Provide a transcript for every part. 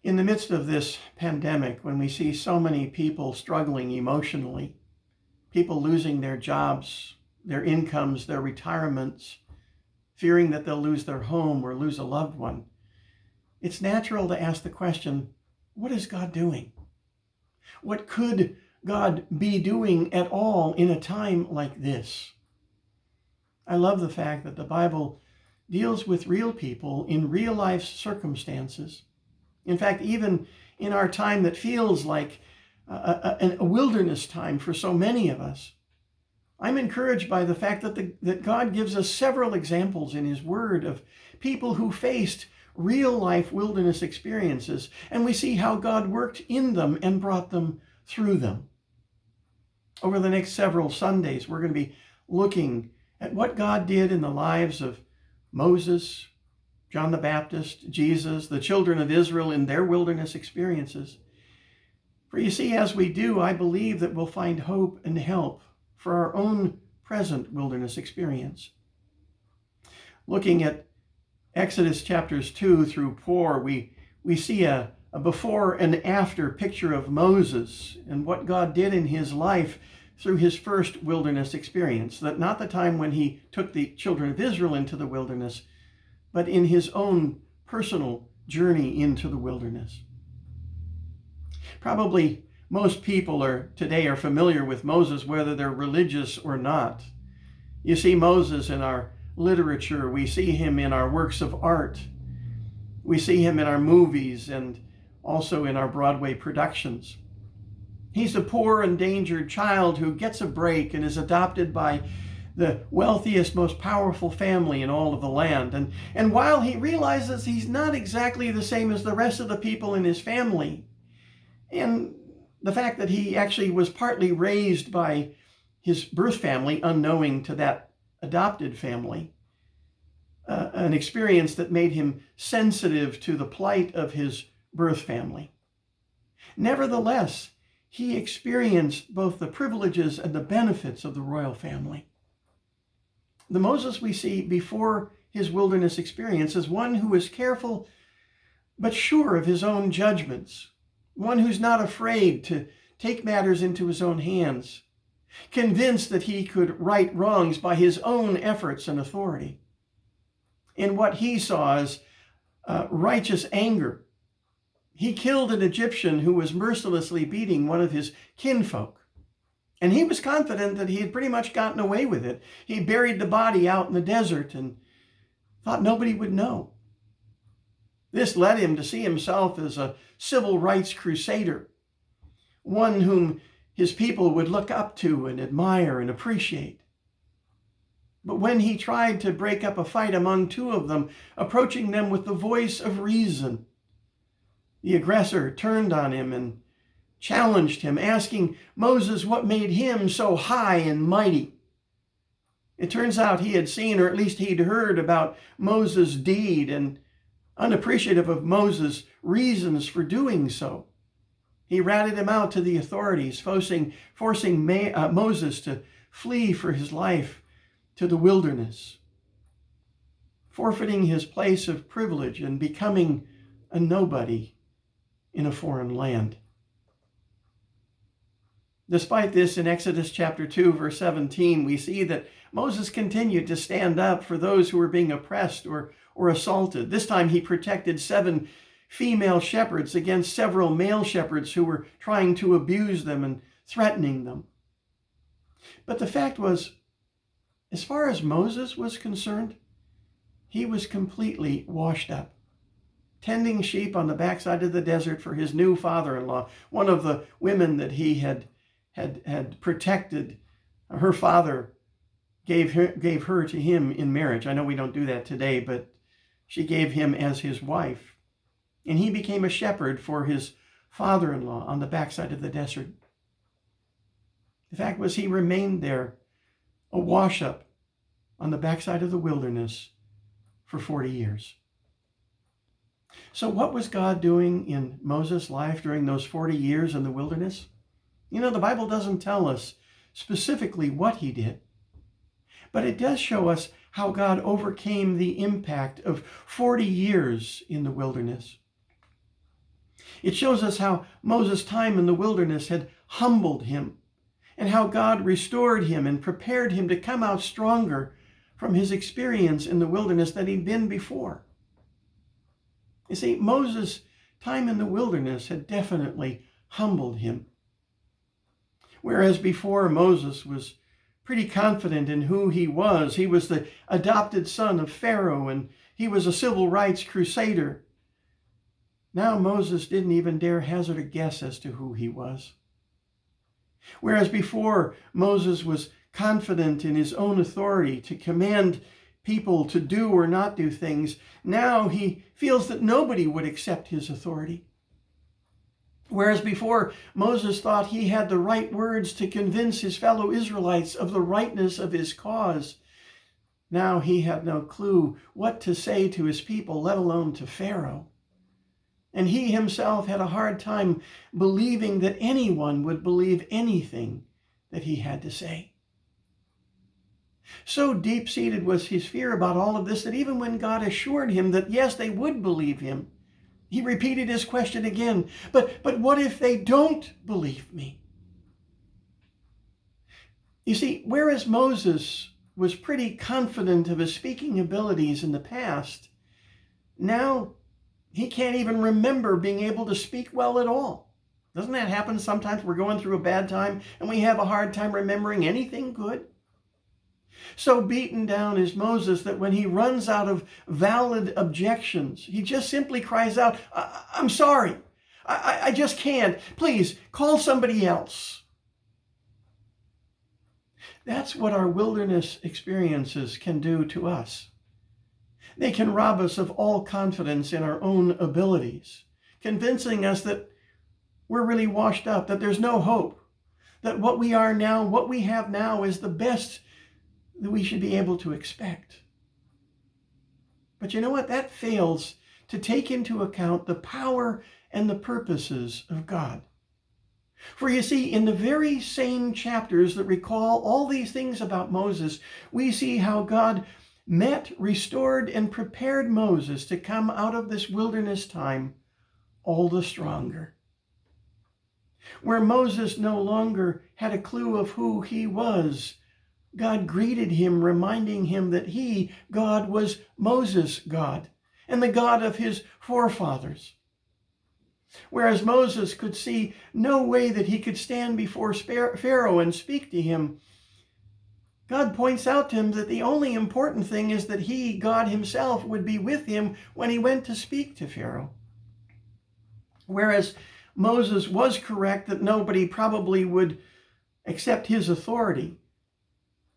In the midst of this pandemic, when we see so many people struggling emotionally, people losing their jobs, their incomes, their retirements, fearing that they'll lose their home or lose a loved one, it's natural to ask the question, what is God doing? What could God be doing at all in a time like this? I love the fact that the Bible deals with real people in real life circumstances. In fact, even in our time that feels like a wilderness time for so many of us, I'm encouraged by the fact that God gives us several examples in His Word of people who faced real life wilderness experiences, and we see how God worked in them and brought them through them. Over the next several Sundays, we're going to be looking at what God did in the lives of Moses, John the Baptist, Jesus, the children of Israel in their wilderness experiences. For you see, as we do, I believe that we'll find hope and help for our own present wilderness experience. Looking at Exodus chapters 2 through 4, we see a before and after picture of Moses and what God did in his life through his first wilderness experience. That not the time when he took the children of Israel into the wilderness, but in his own personal journey into the wilderness. Probably most people today are familiar with Moses, whether they're religious or not. You see Moses in our literature. We see him in our works of art. We see him in our movies and also in our Broadway productions. He's a poor, endangered child who gets a break and is adopted by the wealthiest, most powerful family in all of the land. And while he realizes he's not exactly the same as the rest of the people in his family, and the fact that he actually was partly raised by his birth family, unknowing to that adopted family, an experience that made him sensitive to the plight of his birth family. Nevertheless, he experienced both the privileges and the benefits of the royal family. The Moses we see before his wilderness experience is one who is careful but sure of his own judgments, one who's not afraid to take matters into his own hands, convinced that he could right wrongs by his own efforts and authority. In what he saw as righteous anger, he killed an Egyptian who was mercilessly beating one of his kinfolk. And he was confident that he had pretty much gotten away with it. He buried the body out in the desert and thought nobody would know. This led him to see himself as a civil rights crusader, one whom his people would look up to and admire and appreciate. But when he tried to break up a fight among two of them, approaching them with the voice of reason, the aggressor turned on him and challenged him, asking Moses what made him so high and mighty. It turns out he had seen, or at least he'd heard about Moses' deed, and unappreciative of Moses' reasons for doing so, he ratted him out to the authorities, forcing Moses to flee for his life to the wilderness, forfeiting his place of privilege and becoming a nobody in a foreign land. Despite this, in Exodus chapter 2, verse 17, we see that Moses continued to stand up for those who were being oppressed or assaulted. This time he protected 7 female shepherds against several male shepherds who were trying to abuse them and threatening them. But the fact was, as far as Moses was concerned, he was completely washed up, tending sheep on the backside of the desert for his new father-in-law, one of the women that he had protected. Her father gave her to him in marriage. I know we don't do that today, but she gave him as his wife. And he became a shepherd for his father-in-law on the backside of the desert. The fact was, he remained there, a wash-up on the backside of the wilderness for 40 years. So what was God doing in Moses' life during those 40 years in the wilderness? You know, the Bible doesn't tell us specifically what he did, but it does show us how God overcame the impact of 40 years in the wilderness. It shows us how Moses' time in the wilderness had humbled him, and how God restored him and prepared him to come out stronger from his experience in the wilderness than he'd been before. You see, Moses' time in the wilderness had definitely humbled him. Whereas before, Moses was pretty confident in who he was. He was the adopted son of Pharaoh, and he was a civil rights crusader. Now Moses didn't even dare hazard a guess as to who he was. Whereas before, Moses was confident in his own authority to command people to do or not do things, now he feels that nobody would accept his authority. Whereas before, Moses thought he had the right words to convince his fellow Israelites of the rightness of his cause, now he had no clue what to say to his people, let alone to Pharaoh. And he himself had a hard time believing that anyone would believe anything that he had to say. So deep-seated was his fear about all of this that even when God assured him that, yes, they would believe him, he repeated his question again, but what if they don't believe me? You see, whereas Moses was pretty confident of his speaking abilities in the past, now he can't even remember being able to speak well at all. Doesn't that happen sometimes? We're going through a bad time and we have a hard time remembering anything good. So beaten down is Moses that when he runs out of valid objections, he just simply cries out, I'm sorry. I just can't. Please call somebody else. That's what our wilderness experiences can do to us. They can rob us of all confidence in our own abilities, convincing us that we're really washed up, that there's no hope, that what we are now, what we have now is the best that we should be able to expect. But you know what? That fails to take into account the power and the purposes of God. For you see, in the very same chapters that recall all these things about Moses, we see how God met, restored, and prepared Moses to come out of this wilderness time all the stronger. Where Moses no longer had a clue of who he was, God greeted him, reminding him that he, God, was Moses' God and the God of his forefathers. Whereas Moses could see no way that he could stand before Pharaoh and speak to him, God points out to him that the only important thing is that he, God himself, would be with him when he went to speak to Pharaoh. Whereas Moses was correct that nobody probably would accept his authority,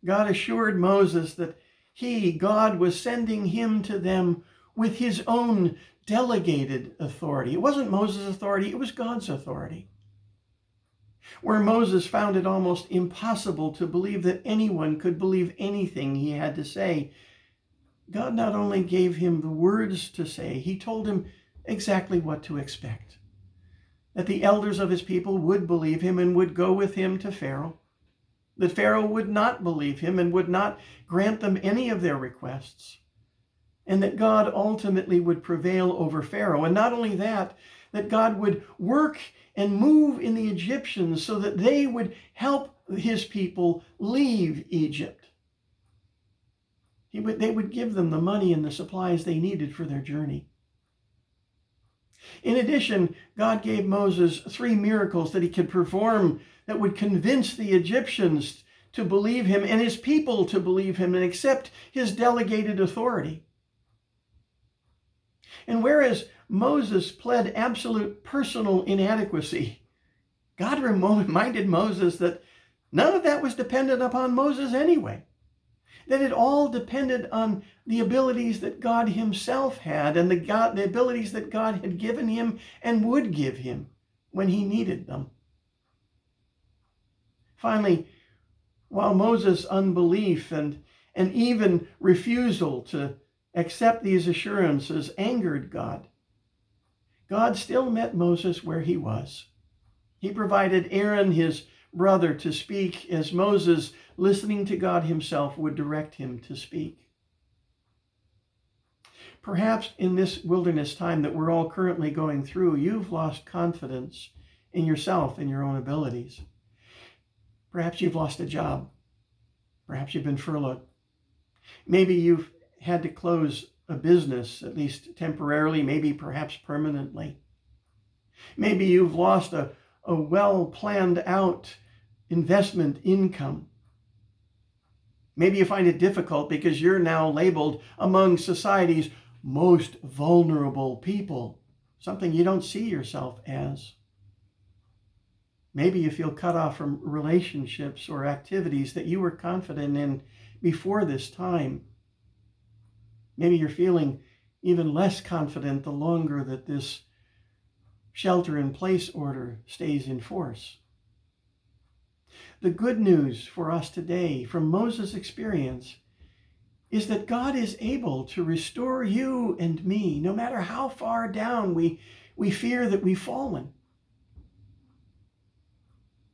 God assured Moses that he, God, was sending him to them with his own delegated authority. It wasn't Moses' authority, it was God's authority. Where Moses found it almost impossible to believe that anyone could believe anything he had to say, God not only gave him the words to say, he told him exactly what to expect. That the elders of his people would believe him and would go with him to Pharaoh. That Pharaoh would not believe him and would not grant them any of their requests. And that God ultimately would prevail over Pharaoh. And not only that, that God would work and move in the Egyptians so that they would help his people leave Egypt. They would give them the money and the supplies they needed for their journey. In addition, God gave Moses 3 miracles that he could perform that would convince the Egyptians to believe him and his people to believe him and accept his delegated authority. And whereas Moses pled absolute personal inadequacy, God reminded Moses that none of that was dependent upon Moses anyway. That it all depended on the abilities that God himself had and the abilities that God had given him and would give him when he needed them. Finally, while Moses' unbelief and even refusal to accept these assurances angered God, God still met Moses where he was. He provided Aaron, his brother, to speak as Moses, listening to God himself, would direct him to speak. Perhaps in this wilderness time that we're all currently going through, you've lost confidence in yourself and your own abilities. Perhaps you've lost a job. Perhaps you've been furloughed. Maybe you've had to close a business, at least temporarily, maybe perhaps permanently. Maybe you've lost a well-planned out investment income. Maybe you find it difficult because you're now labeled among society's most vulnerable people, something you don't see yourself as. Maybe you feel cut off from relationships or activities that you were confident in before this time. Maybe you're feeling even less confident the longer that this shelter-in-place order stays in force. The good news for us today from Moses' experience is that God is able to restore you and me, no matter how far down we fear that we've fallen.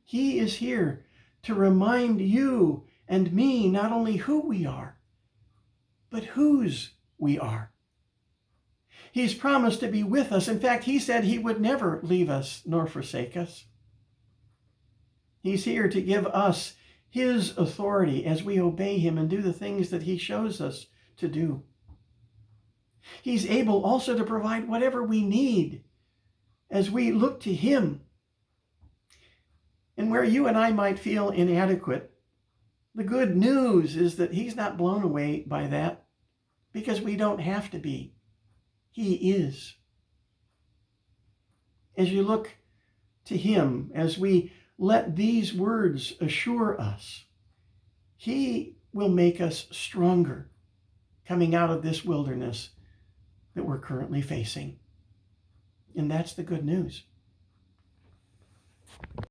He is here to remind you and me not only who we are, but whose we are. He's promised to be with us. In fact, he said he would never leave us nor forsake us. He's here to give us his authority as we obey him and do the things that he shows us to do. He's able also to provide whatever we need as we look to him. And where you and I might feel inadequate, the good news is that he's not blown away by that, because we don't have to be. He is. As you look to him, as we let these words assure us, he will make us stronger coming out of this wilderness that we're currently facing. And that's the good news.